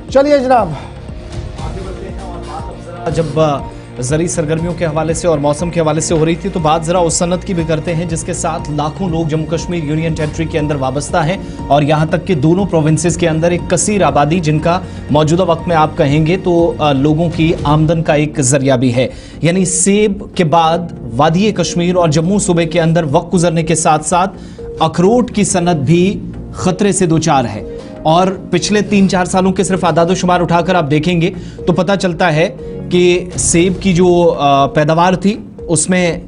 चलिए जनाब, जब ज़रूरी सरगर्मियों के हवाले से और मौसम के हवाले से हो रही थी तो बात ज़रा उस सनत की भी करते हैं जिसके साथ लाखों लोग जम्मू कश्मीर यूनियन टेरिटरी के अंदर वाबस्ता हैं और यहाँ तक कि दोनों प्रोविंसेस के अंदर एक कसीर आबादी जिनका मौजूदा वक्त में आप कहेंगे तो लोगों की आमदन का एक जरिया भी है। यानी सेब के बाद वादी कश्मीर और जम्मू सूबे के अंदर वक्त गुजरने के साथ साथ अखरोट की सनत भी खतरे से दो चार है और पिछले 3-4 सालों के सिर्फ आदाद शुमार उठाकर आप देखेंगे तो पता चलता है कि सेब की जो पैदावार थी उसमें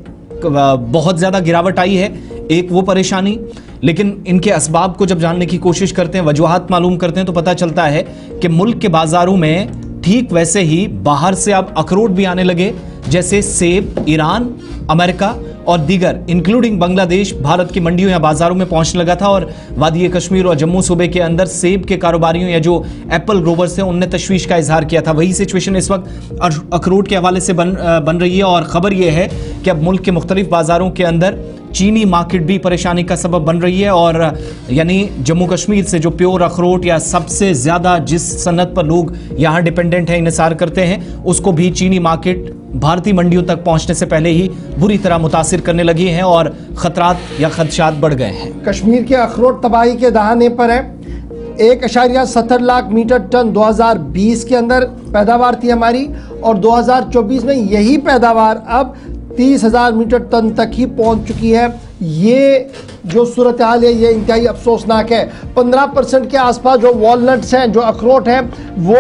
बहुत ज़्यादा गिरावट आई है। एक वो परेशानी, लेकिन इनके असबाब को जब जानने की कोशिश करते हैं, वजूहात मालूम करते हैं तो पता चलता है कि मुल्क के बाज़ारों में ठीक वैसे ही बाहर से अब अखरोट भी आने लगे जैसे सेब ईरान, अमेरिका और दीगर इंक्लूडिंग बांग्लादेश भारत की मंडियों या बाजारों में पहुंचने लगा था। और वादी कश्मीर और जम्मू सूबे के अंदर सेब के कारोबारियों या जो एप्पल ग्रोवर्स हैं उनने तशवीश का इजहार किया था। वही सिचुएशन इस वक्त अखरोट के हवाले से बन रही है और ख़बर यह है कि अब मुल्क के मुख्तलिफ बाज़ारों के अंदर चीनी मार्केट भी परेशानी का सबब बन रही है और यानी जम्मू कश्मीर से जो प्योर अखरोट या सबसे ज़्यादा जिस सनत पर लोग यहाँ डिपेंडेंट हैं, इन्हिसार करते हैं, उसको भी चीनी मार्केट भारतीय मंडियों तक पहुंचने से पहले ही बुरी तरह मुतासिर करने लगी हैं और खतरात या खदशात बढ़ गए हैं। कश्मीर के अखरोट तबाही के दहाने पर है। 1.70 लाख मीट्रिक टन 2020 के अंदर पैदावार थी हमारी और 2024 में यही पैदावार अब 30,000 मीट्रिक टन तक ही पहुंच चुकी है। ये जो सूरत हाल है ये इंतहाई अफसोसनाक है। 15% के आसपास जो वॉलनट्स हैं, जो अखरोट हैं, वो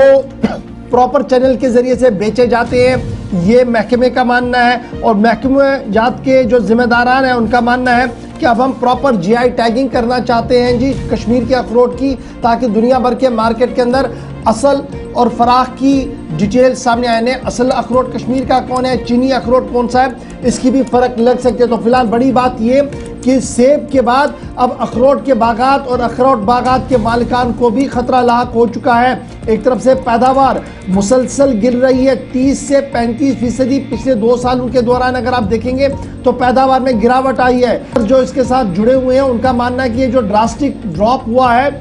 प्रॉपर चैनल के ज़रिए से बेचे जाते हैं, ये महकमे का मानना है और महकमे जात के जो जिम्मेदारान हैं उनका मानना है कि अब हम प्रॉपर जीआई टैगिंग करना चाहते हैं जी कश्मीर के अखरोट की, ताकि दुनिया भर के मार्केट के अंदर असल और फराख की डिटेल सामने आने। असल अखरोट कश्मीर का कौन है, चीनी अखरोट कौन सा है, इसकी भी फ़र्क लग सकती है। तो फिलहाल बड़ी बात ये कि सेब के बाद अब अखरोट के बागात और अखरोट बागात के मालिकान को भी खतरा लाक हो चुका है। एक तरफ से पैदावार मुसलसल गिर रही है, 30 से 35% पिछले 2 सालों के दौरान अगर आप देखेंगे तो पैदावार में गिरावट आई है। जो इसके साथ जुड़े हुए हैं उनका मानना है कि ये जो ड्रास्टिक ड्रॉप हुआ है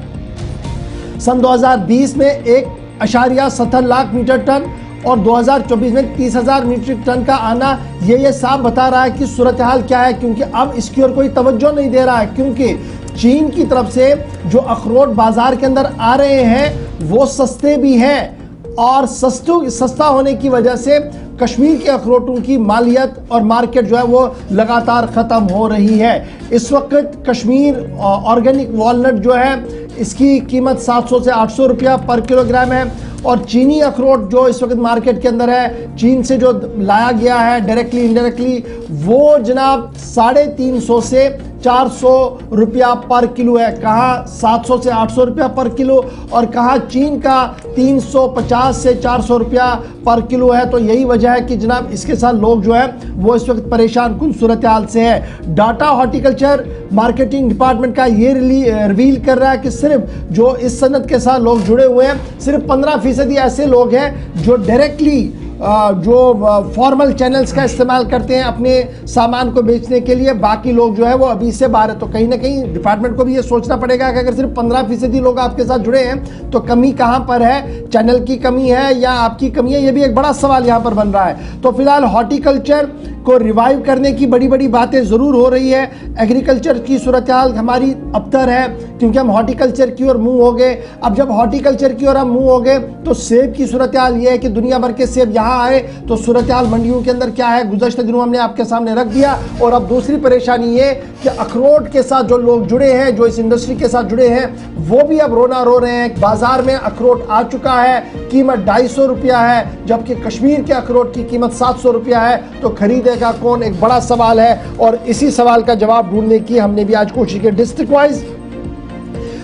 सन 2020 में 1.70 लाख मीट्रिक टन और 2024 में 30,000 मीट्रिक टन का आना ये साफ बता रहा है कि सूरत हाल क्या है, क्योंकि अब इसकी ओर कोई तवज्जो नहीं दे रहा है। क्योंकि चीन की तरफ से जो अखरोट बाजार के अंदर आ रहे हैं वो सस्ते भी हैं और सस्ता होने की वजह से कश्मीर के अखरोटों की मालियत और मार्केट जो है वो लगातार ख़त्म हो रही है। इस वक्त कश्मीर ऑर्गेनिक वॉलनट जो है इसकी कीमत 700 से 800 रुपया पर किलोग्राम है और चीनी अखरोट जो इस वक्त मार्केट के अंदर है, चीन से जो लाया गया है डायरेक्टली इनडायरेक्टली, वो जनाब 350 से 400 रुपया पर किलो है। कहाँ 700 से 800 रुपया पर किलो और कहाँ चीन का 350 से 400 रुपया पर किलो है। तो यही वजह है कि जनाब इसके साथ लोग जो है वो इस वक्त परेशान कुन सूरत हाल से है। डाटा हॉर्टिकल्चर मार्केटिंग डिपार्टमेंट का ये रिवील कर रहा है कि सिर्फ जो इस सनत के साथ लोग जुड़े हुए हैं, सिर्फ 15% ऐसे लोग हैं जो डायरेक्टली जो फॉर्मल चैनल्स का इस्तेमाल करते हैं अपने सामान को बेचने के लिए। बाकी लोग जो है वो अभी से बाहर है। तो कहीं ना कहीं डिपार्टमेंट को भी ये सोचना पड़ेगा कि अगर सिर्फ 15% लोग आपके साथ जुड़े हैं तो कमी कहाँ पर है, चैनल की कमी है या आपकी कमी है, ये भी एक बड़ा सवाल यहाँ पर बन रहा है। तो फिलहाल हॉर्टिकल्चर को रिवाइव करने की बड़ी बड़ी बातें ज़रूर हो रही है। एग्रीकल्चर की सूरत हाल हमारी अबतर है क्योंकि हम हॉर्टिकल्चर की ओर मूव हो गए। अब जब हॉर्टिकल्चर की ओर हम मूव हो गए तो सेब की सूरत हाल ये है कि दुनिया भर के सेब यहाँ आए तो सूरत हाल मंडियों के अंदर क्या है गुज़श्ता दिनों हमने आपके सामने रख दिया। और अब दूसरी परेशानी ये कि अखरोट के साथ जो लोग जुड़े हैं, जो इस इंडस्ट्री के साथ जुड़े हैं, वो भी अब रोना रो रहे हैं। बाजार में अखरोट आ चुका है, कीमत 250 रुपया है, जबकि कश्मीर के अखरोट की कीमत 700 रुपया है। तो खरीदेगा कौन, एक बड़ा सवाल है और इसी सवाल का जवाब ढूंढने की हमने भी आज कोशिश की। डिस्ट्रिक्ट वाइज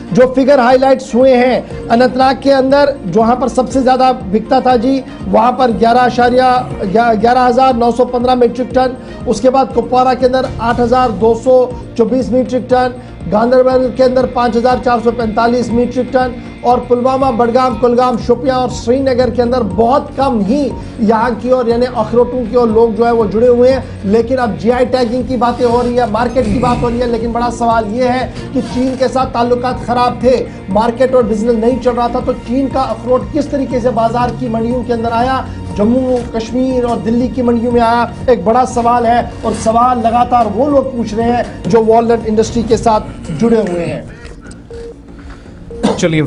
जो फिगर हाईलाइट्स हुए हैं, अनंतनाग के अंदर जहाँ पर सबसे ज़्यादा बिकता था जी वहाँ पर 11,915 मीट्रिक टन, उसके बाद कुपवारा के अंदर 8,224 मीट्रिक टन, गांधरबल के अंदर 5,445 मीट्रिक टन और पुलवामा, बडगाम, कुलगाम, शोपियां और श्रीनगर के अंदर बहुत कम ही यहाँ की और यानी अखरोटों की और लोग जो है वो जुड़े हुए हैं। लेकिन अब जीआई टैगिंग की बातें हो रही है, मार्केट की बात हो रही है, लेकिन बड़ा सवाल ये है कि चीन के साथ ताल्लुकात खराब थे, मार्केट और बिजनेस नहीं चल रहा था, तो चीन का अखरोट किस तरीके से बाजार की मंडियों के अंदर आया, जम्मू कश्मीर और दिल्ली की मंडियों में आया, एक बड़ा सवाल है। और सवाल लगातार वो लोग पूछ रहे हैं जो वॉलनट इंडस्ट्री के साथ जुड़े हुए हैं। चलिए